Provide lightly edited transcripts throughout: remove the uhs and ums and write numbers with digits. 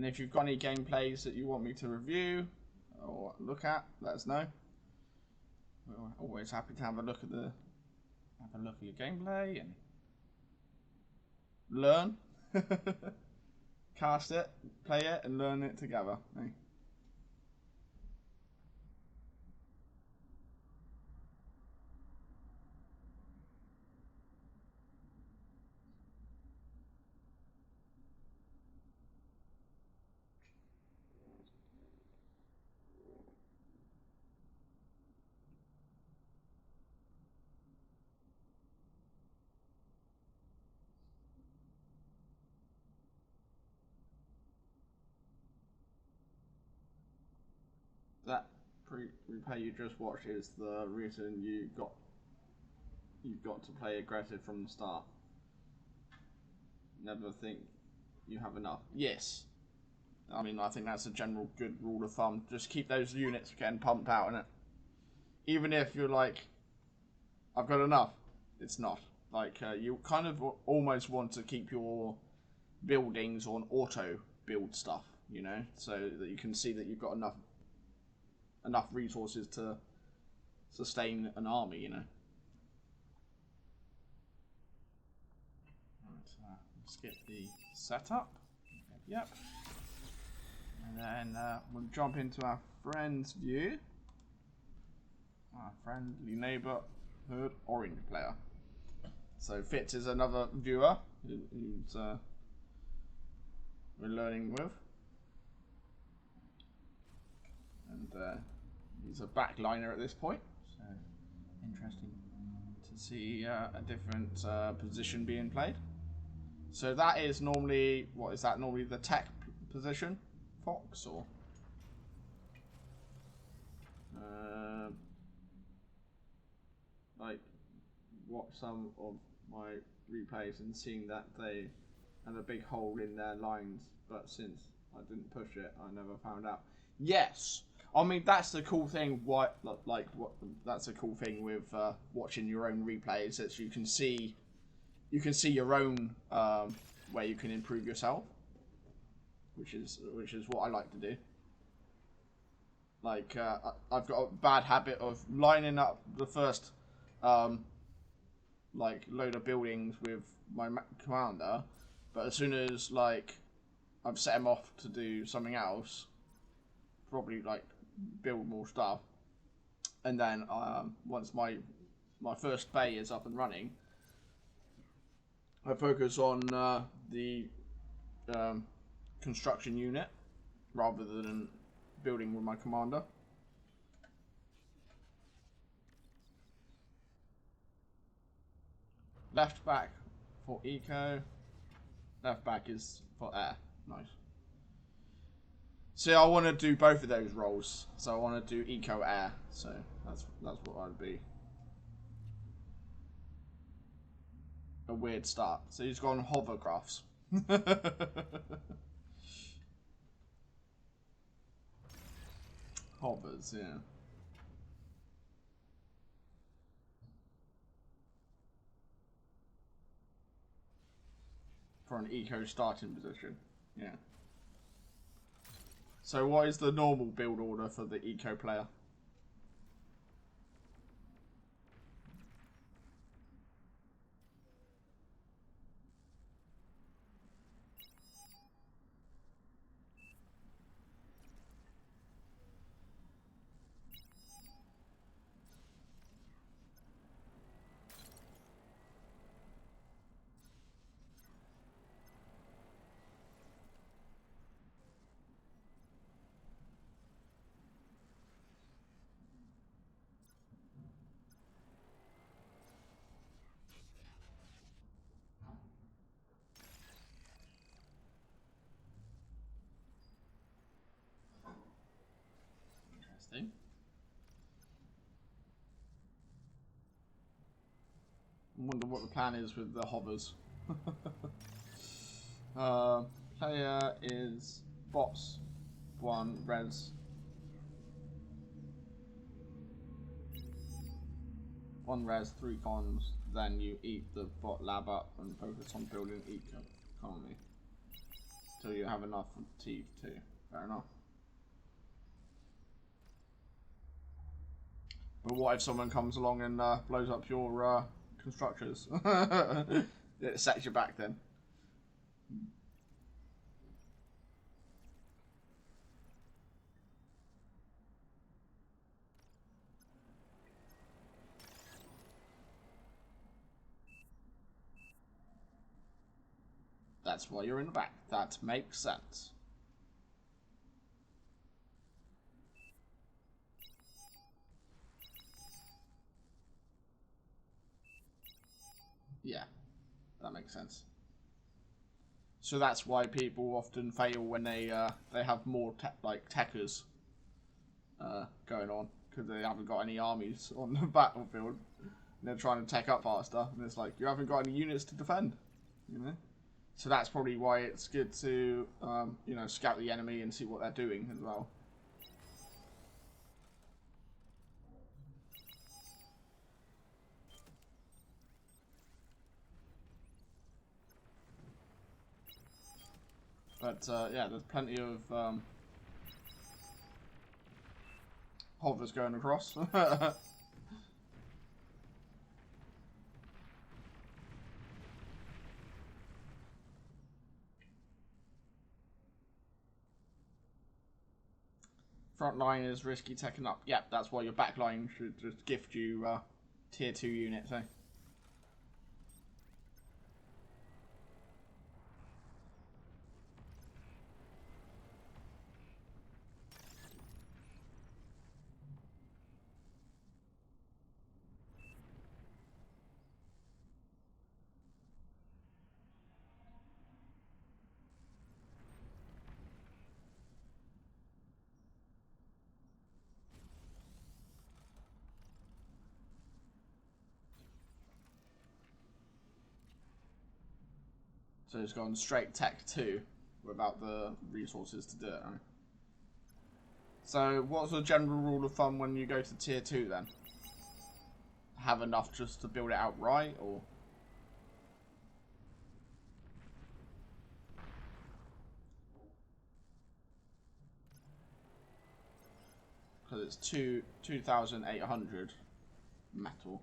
And if you've got any gameplays that you want me to review or look at, let us know. We're always happy to have a look at your gameplay and learn. Cast it, play it, and learn it together. Eh? That replay you just watched is the reason you've got to play aggressive from the start. Never think you have enough. Yes. I mean, I think that's a general good rule of thumb. Just keep those units getting pumped out, innit? Even if you're like, I've got enough. It's not. Like, you kind of almost want to keep your buildings on auto build stuff, you know? So that you can see that you've got enough resources to sustain an army, you know? Let's get the setup. Yep. And then we'll jump into our friend's view. Our friendly neighborhood orange player. So Fitz is another viewer who's we're learning with. And he's a backliner at this point. So interesting to see a different position being played. So that is normally, what is that normally, the tech position? Fox or? Like, watch some of my replays and seeing that they had a big hole in their lines, but since I didn't push it, I never found out. Yes! I mean, that's the cool thing, that's a cool thing with watching your own replays, that you can see your own where you can improve yourself, which is what I like to do. Like I've got a bad habit of lining up the first like load of buildings with my commander, but as soon as like I've set him off to do something else, probably like build more stuff, and then once my first bay is up and running, I focus on the construction unit rather than building with my commander. Left back for eco, left back is for air. Nice. See, I want to do both of those roles, so I want to do eco air. So that's what I'd be. A weird start. So he's gone hovercrafts. Hovers, yeah. For an eco starting position, yeah. So what is the normal build order for the eco player? Interesting. I wonder what the plan is with the hovers. Player is bots 1 res 1 res 3 cons. Then you eat the bot lab up and focus on building economy. Till you have enough teeth too. Fair enough. But what if someone comes along and blows up your constructors? It sets you back then. That's why you're in the back. That makes sense. Yeah, that makes sense. So that's why people often fail when they have more techers going on, because they haven't got any armies on the battlefield. And they're trying to tech up faster, and it's like you haven't got any units to defend, you know. So that's probably why it's good to you know, scout the enemy and see what they're doing as well. But yeah, there's plenty of hovers going across. Front line is risky taking up. Yep, that's why your back line should just gift you tier 2 units, eh? So it's gone straight tech 2 without the resources to do it. Right? So what's the general rule of thumb when you go to tier 2 then? Have enough just to build it outright, or? Because it's 2,800 metal.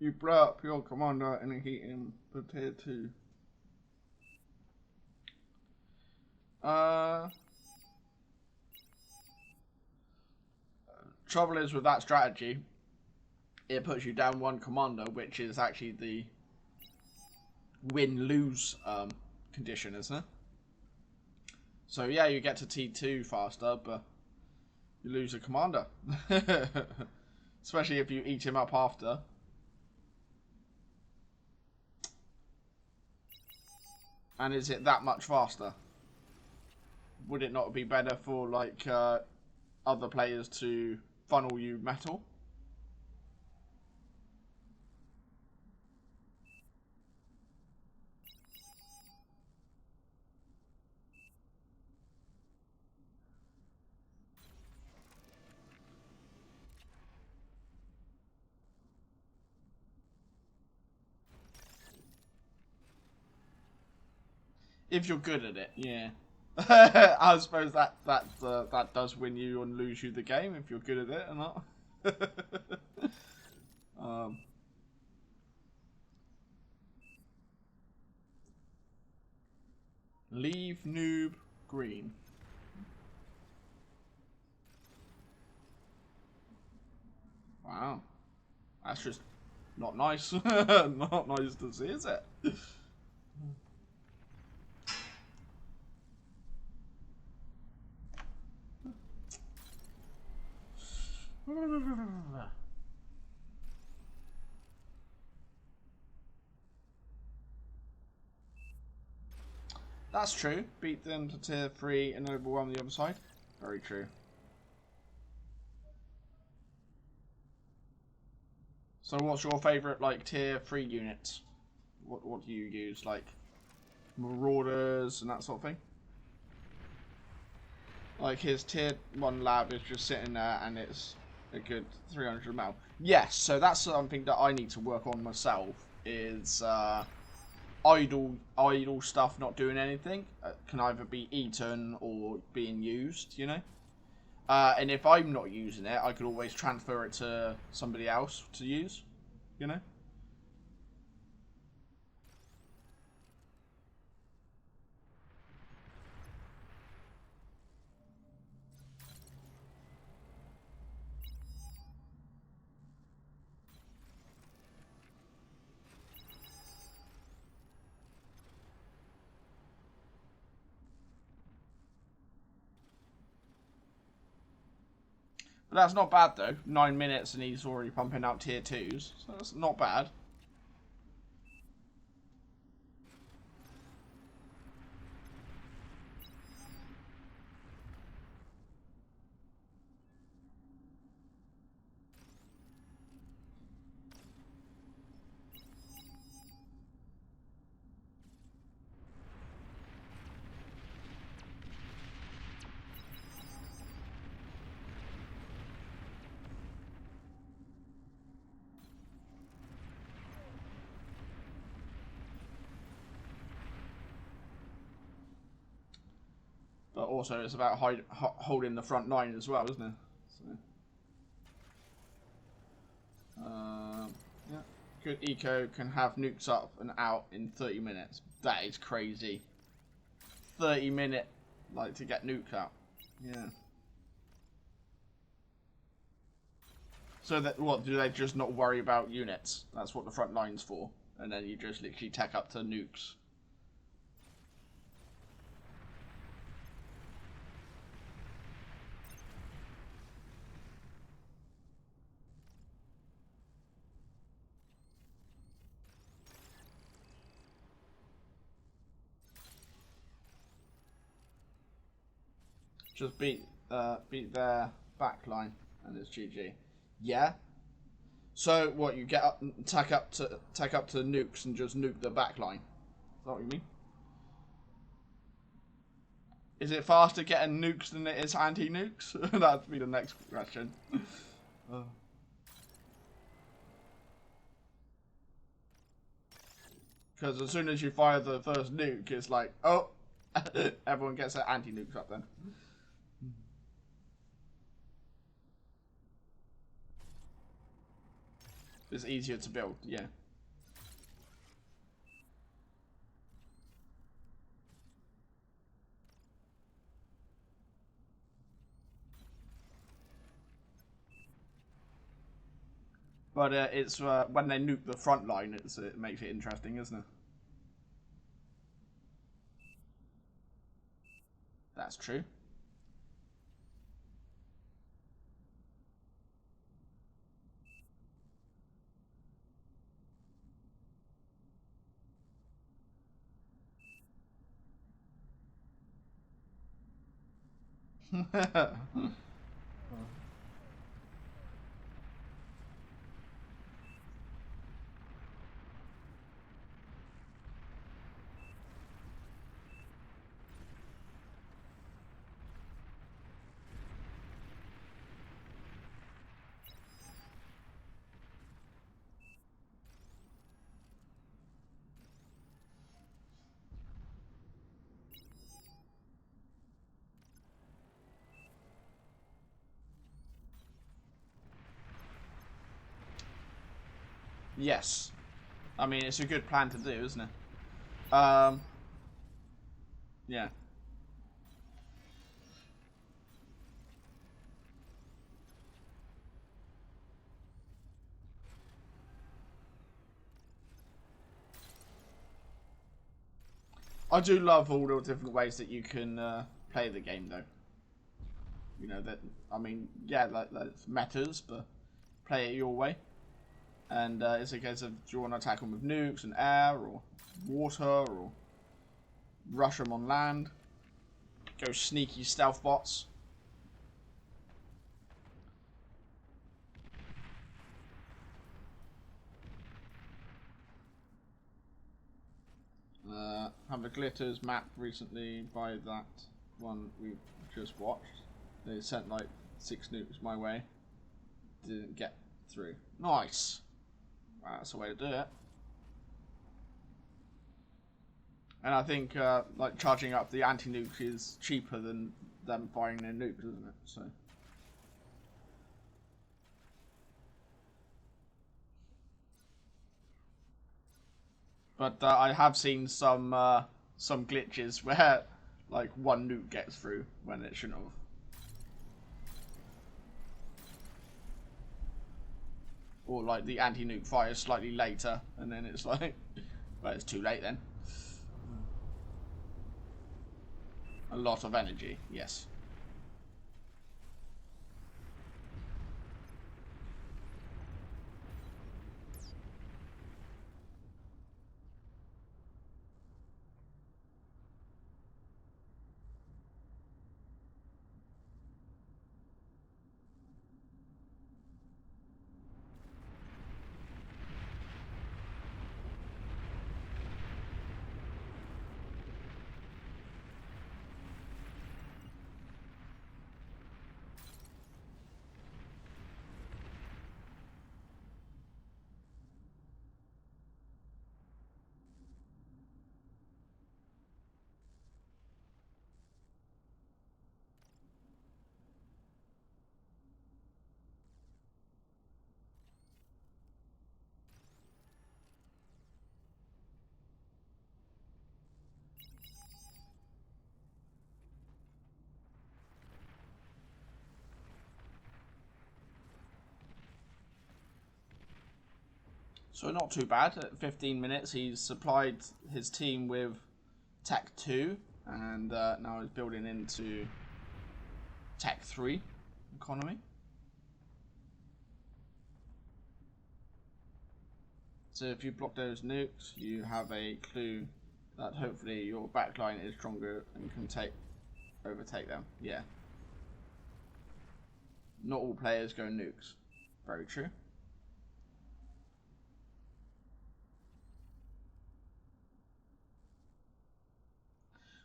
You blow up your commander and heat him for tier 2. Trouble is with that strategy, it puts you down one commander, which is actually the win-lose condition, isn't it? So yeah, you get to T2 faster, but you lose a commander. Especially if you eat him up after. And is it that much faster? Would it not be better for like other players to funnel you metal? If you're good at it, yeah. I suppose that does win you and lose you the game if you're good at it or not. Leave noob green. Wow, that's just not nice. Not nice to see, is it? That's true. Beat them to tier 3 and overwhelm the other side. Very true. So what's your favourite, like, tier 3 units? What do you use? Like, Marauders and that sort of thing? Like, his tier 1 lab is just sitting there and it's a good 300 mil. Yes, so that's something that I need to work on myself, is idle stuff not doing anything. Can either be eaten or being used, you know? And if I'm not using it, I could always transfer it to somebody else to use, you know? But that's not bad, though. 9 minutes and he's already pumping out tier 2s. So that's not bad. But also it's about holding the front line as well, isn't it? So, yeah. Good eco can have nukes up and out in 30 minutes. That is crazy. 30-minute, like, to get nuked out. Yeah. So that, what, do they just not worry about units? That's what the front line's for. And then you just literally tech up to nukes. Just beat their back line and it's GG. Yeah. So what, you get up, take up to nukes and just nuke the back line? Is that what you mean? Is it faster getting nukes than it is anti-nukes? That'd be the next question. Because as soon as you fire the first nuke, it's like, oh, everyone gets their anti-nukes up then. It's easier to build, yeah. But it's when they nuke the front line, it makes it interesting, isn't it? That's true. Yes. I mean, it's a good plan to do, isn't it? Yeah. I do love all the different ways that you can play the game, though. You know, that, I mean, yeah, that's metas, but play it your way. And it's a case of, do you want to attack them with nukes and air, or water, or rush them on land? Go sneaky stealth bots. have a glitters map recently by that one we just watched. They sent like 6 nukes my way. Didn't get through. Nice. That's the way to do it. And I think like charging up the anti-nuke is cheaper than them firing their nukes, isn't it? So. But I have seen some glitches where like one nuke gets through when it shouldn't have. Or like the anti-nuke fires slightly later, and then it's like, well, it's too late then. A lot of energy, yes. So not too bad. At 15 minutes, he's supplied his team with Tech 2, and now he's building into Tech 3 economy. So if you block those nukes, you have a clue that hopefully your backline is stronger and can overtake them. Yeah. Not all players go nukes. Very true.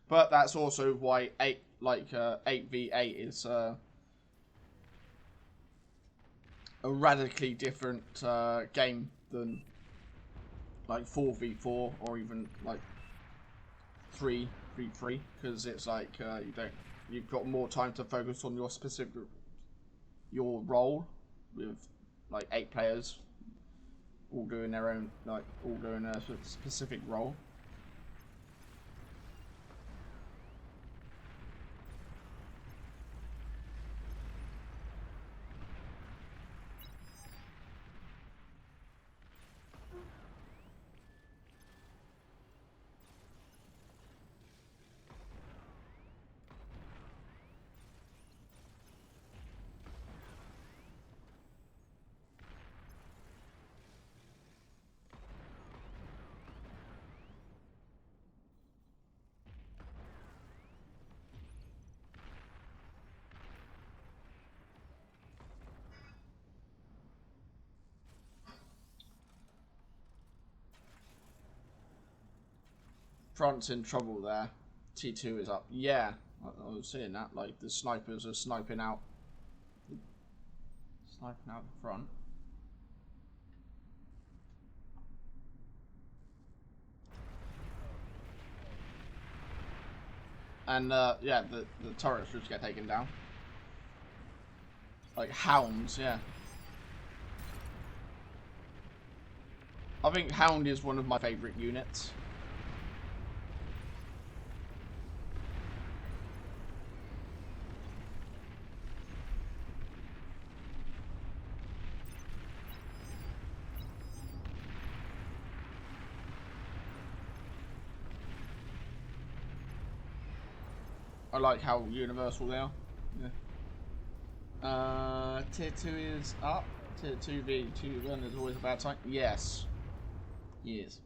But that's also why 8v8 is a radically different game than like 4v4 or even like 3v3, because it's like you've got more time to focus on your role with like 8 players all doing their own, like all doing a specific role. France in trouble there. T2 is up. Yeah, I was seeing that. Like the snipers are sniping out the front. And yeah, the turrets just get taken down. Like hounds, yeah. I think Hound is one of my favourite units. I like how universal they are. Yeah. Tier 2 is up. Tier 2v, 2v1 is always a bad time. Yes. Yes.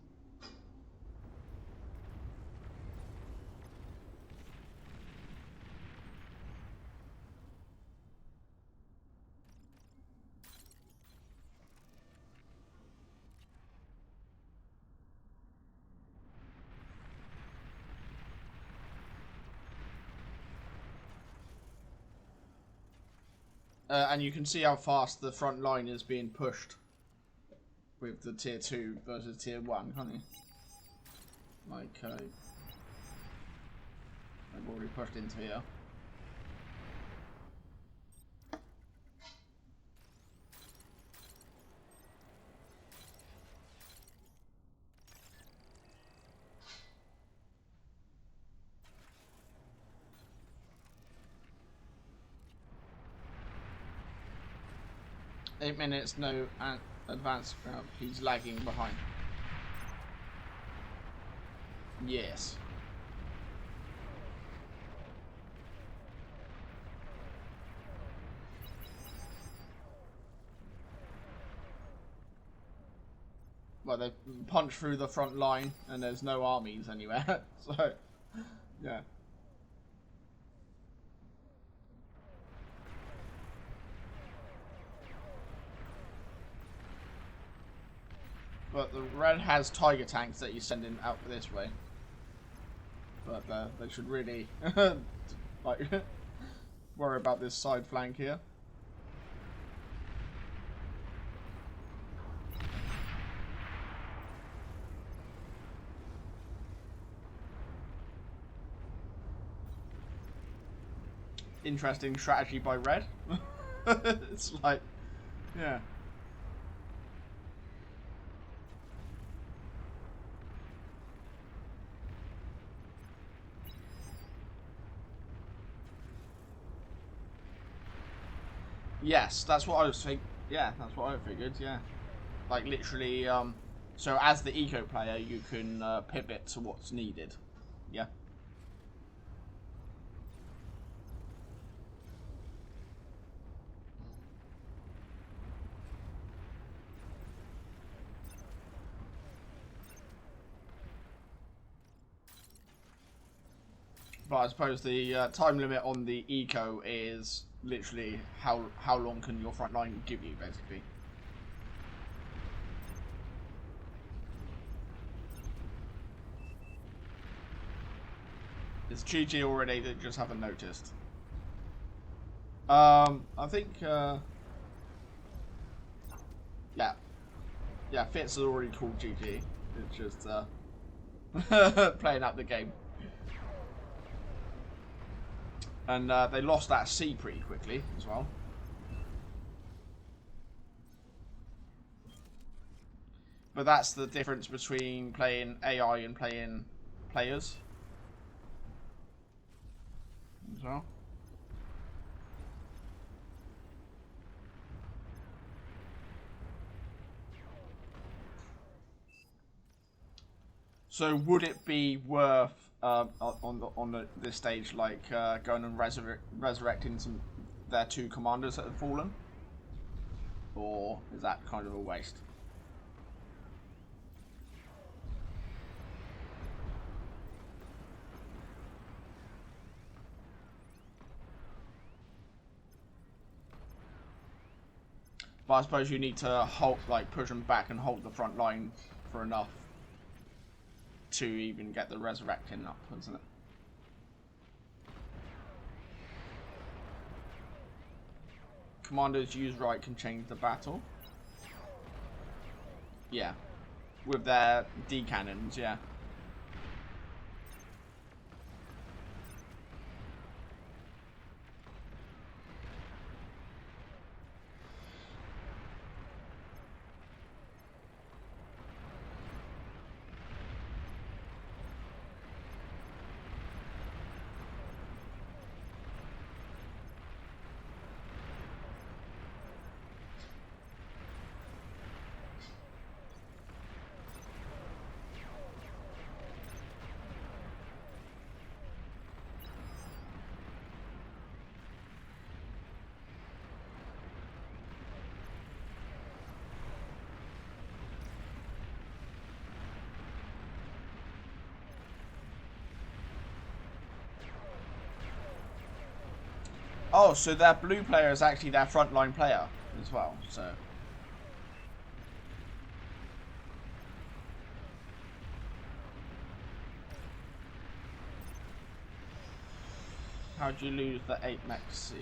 And you can see how fast the front line is being pushed with the tier 2 versus tier 1, can't you? Like, I've already pushed into here. Eight minutes, no advance. He's lagging behind. Yes. Well, they punch through the front line, and there's no armies anywhere. So, yeah. But the red has tiger tanks that he's sending out this way. But they should really like worry about this side flank here. Interesting strategy by red. It's like, yeah. Yes, that's what I was thinking. Yeah, that's what I figured. Yeah, like literally. So as the eco player, you can pivot to what's needed. Yeah. But I suppose the time limit on the eco is literally how long can your front line give you, basically. It's GG already, they just haven't noticed. I think, yeah. Yeah, Fitz has already called GG. It's just, playing up the game. And they lost that C pretty quickly as well. But that's the difference between playing AI and playing players as well. So would it be worth on this stage, like going and resurrecting their 2 commanders that have fallen, or is that kind of a waste? But I suppose you need to hold, like push them back and hold the front line for enough to even get the resurrecting up, isn't it? Commanders used right can change the battle. Yeah. With their D cannons, yeah. Oh, so their blue player is actually their frontline player as well, so. How'd you lose the 8 mech C?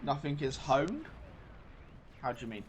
Nothing is honed? How do you mean?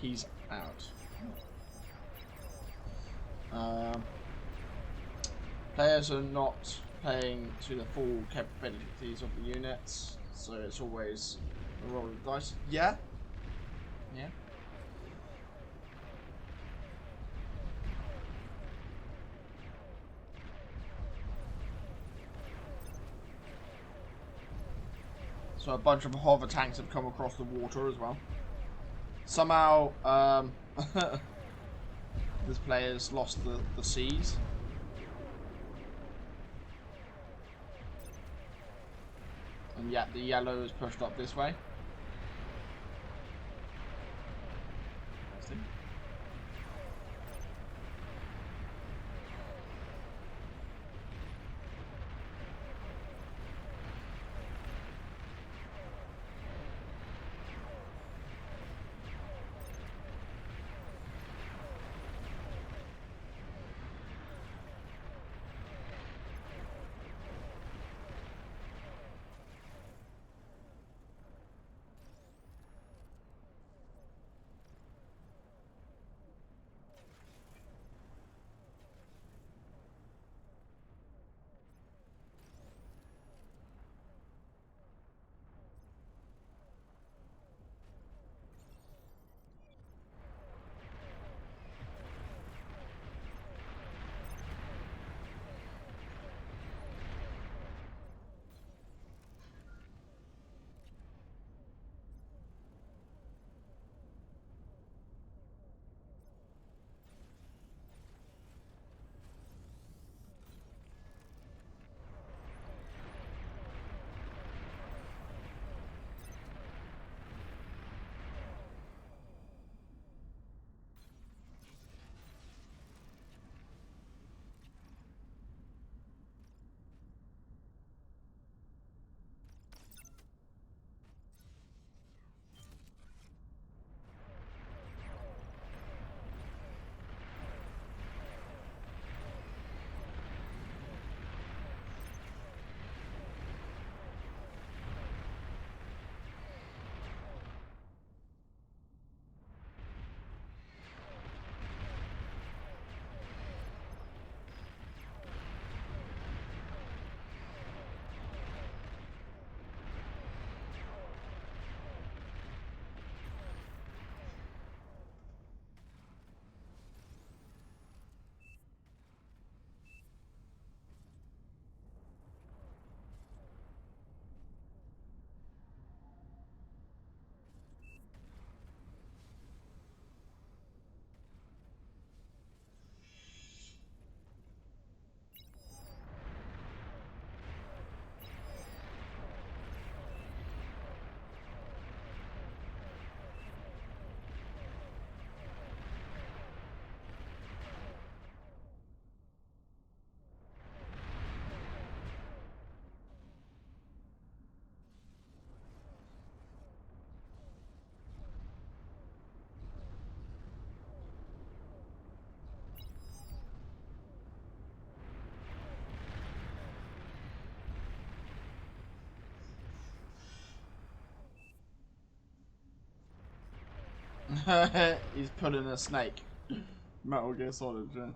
He's out. Players are not playing to the full capabilities of the units, so it's always a roll of the dice. Yeah? Yeah. So a bunch of hover tanks have come across the water as well. Somehow, this player's lost the seas. And yet the yellow is pushed up this way. He's pulling a snake. Metal Gear Solid, yeah.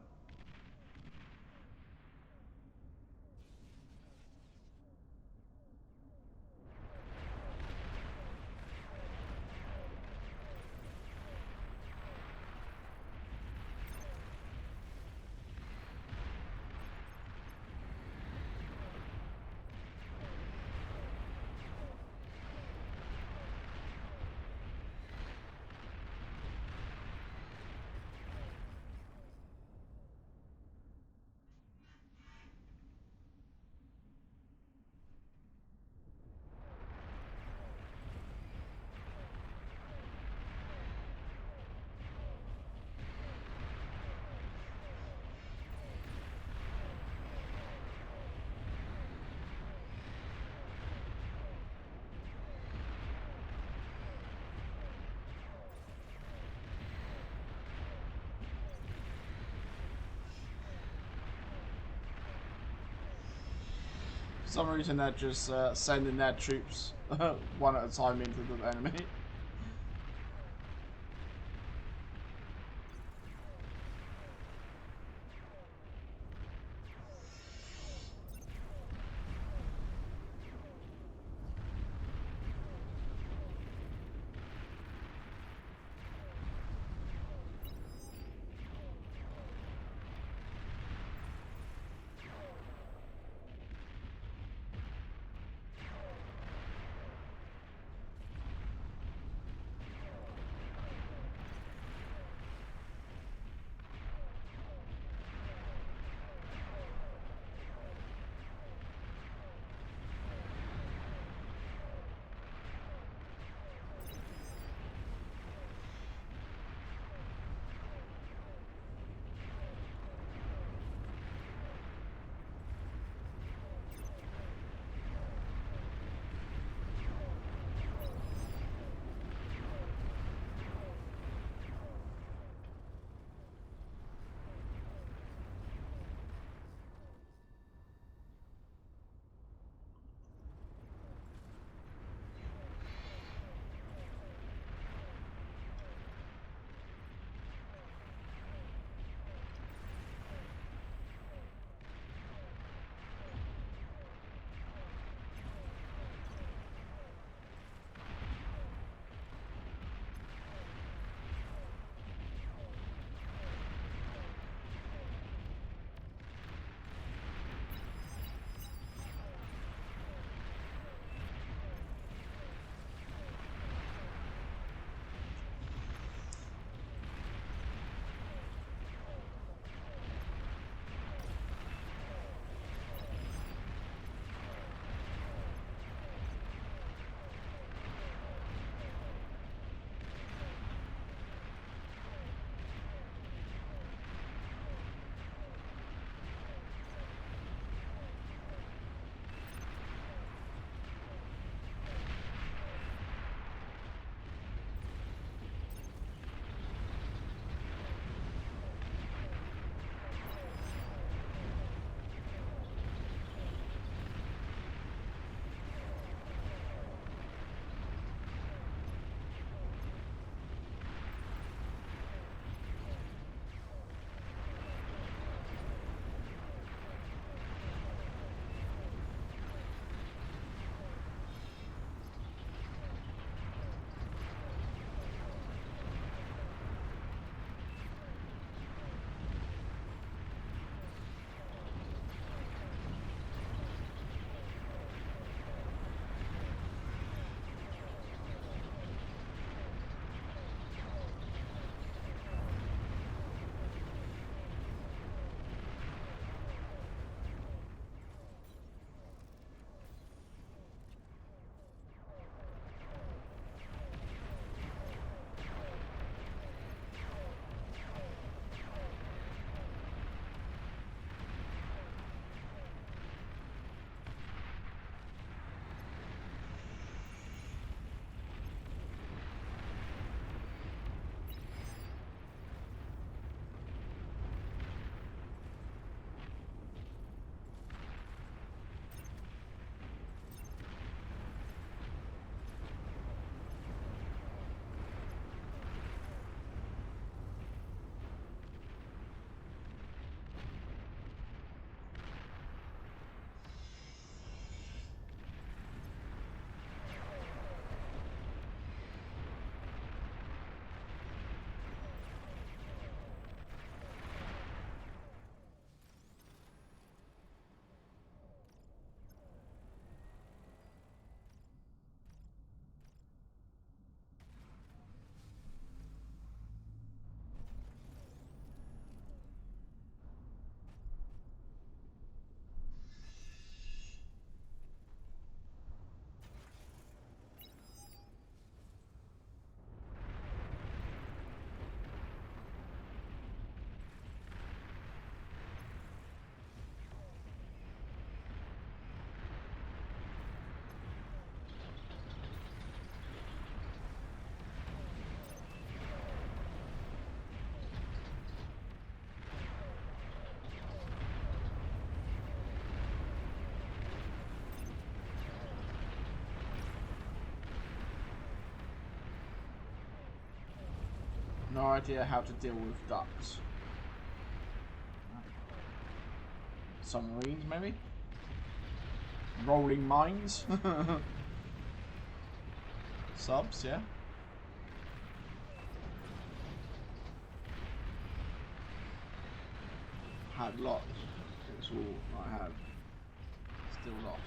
For some reason they're just sending their troops one at a time into the enemy. No idea how to deal with ducks. Submarines, maybe? Rolling mines? Subs, yeah. Had lots. It's all I had. Still lost.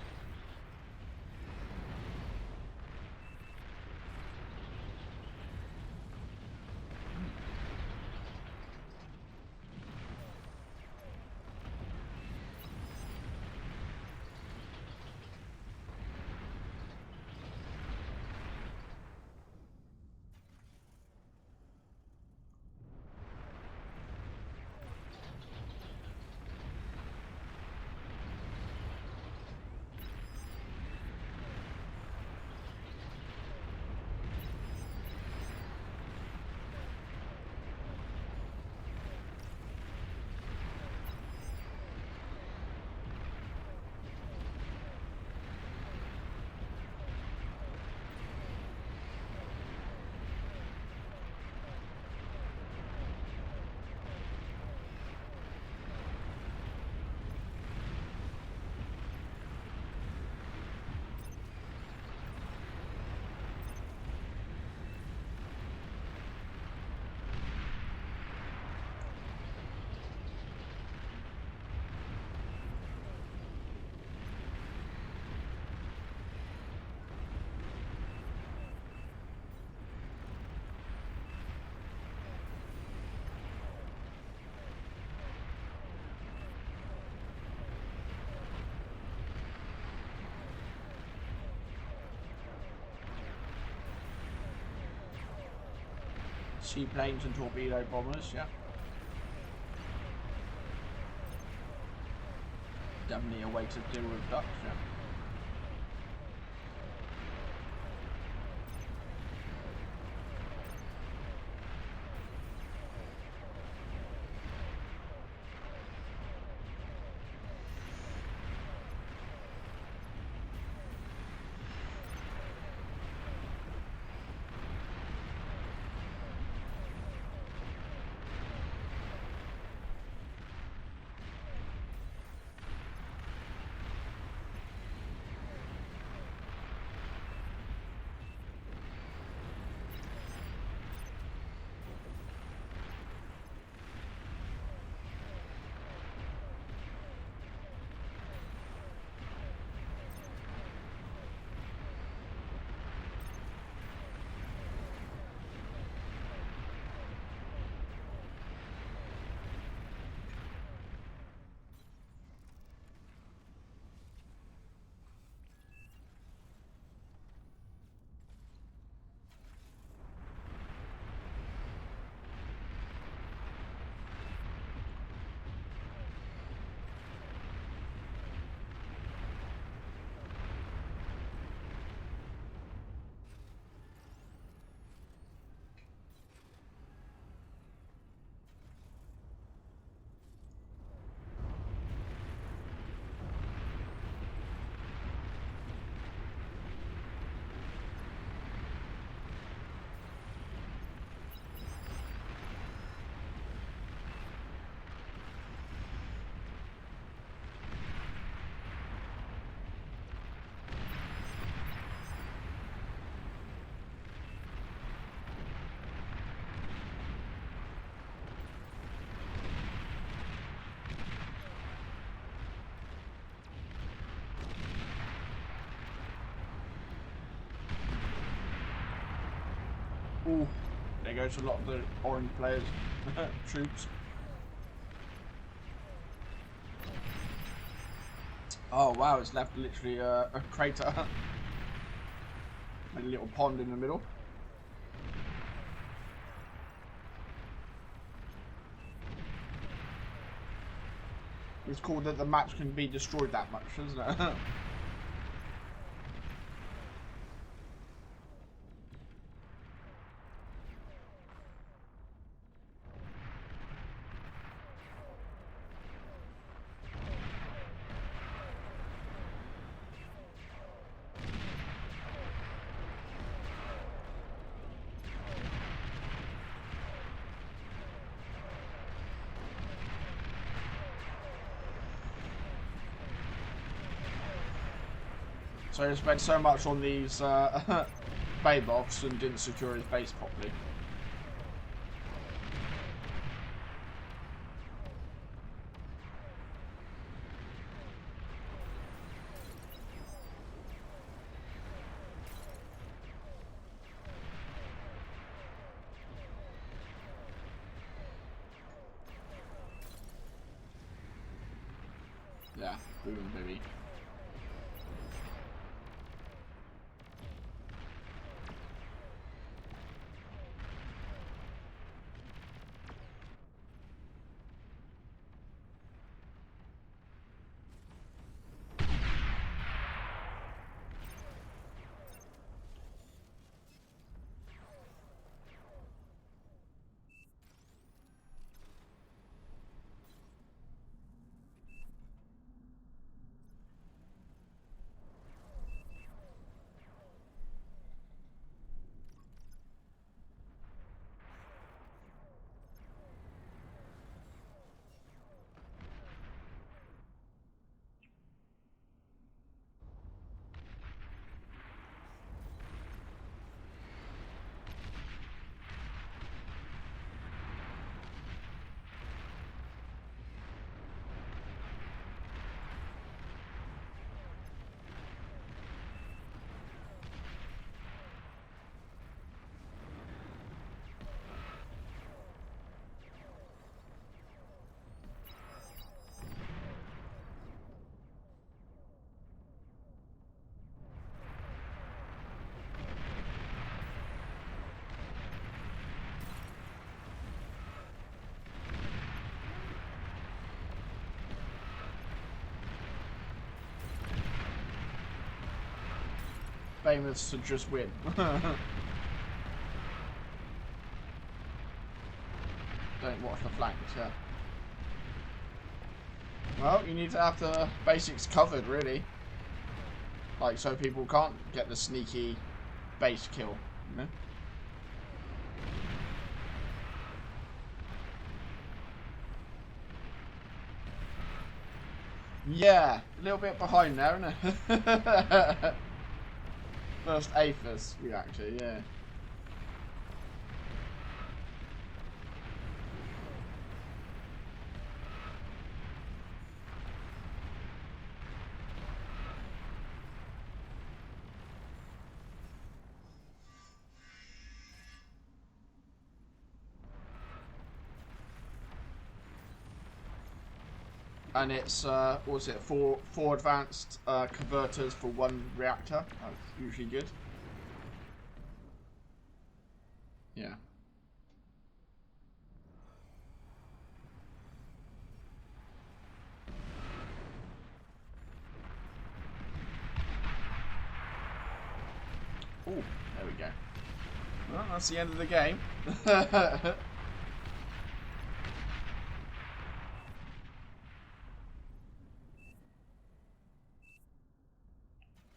Seaplanes and torpedo bombers, yeah. Definitely a way to deal with ducks, yeah. Ooh, there goes a lot of the orange players, troops. Oh wow, it's left literally a crater. A little pond in the middle. It's cool that the match can be destroyed that much, isn't it? So he spent so much on these bay blocks and didn't secure his base properly. Yeah, boom, baby. Famous to just win. Don't watch the flanks, yeah. Well, you need to have the basics covered, really. Like, so people can't get the sneaky base kill, you know? Yeah, a little bit behind there, isn't it? First Aphis reactor, yeah. And it's, what was it, four advanced converters for one reactor. That's usually good. Yeah. Oh, there we go. Well, that's the end of the game.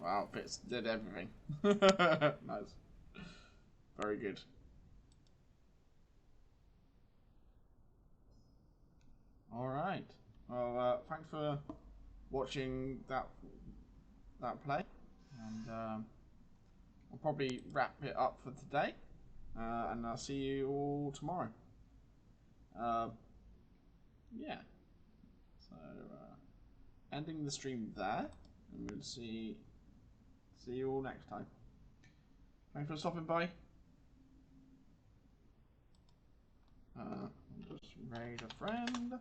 Wow, Bits did everything. Nice. Very good. Alright. Well, thanks for watching that play. And I'll probably wrap it up for today. And I'll see you all tomorrow. Yeah. So, ending the stream there. And we'll see you all next time. Thanks for stopping by. Just raid a friend.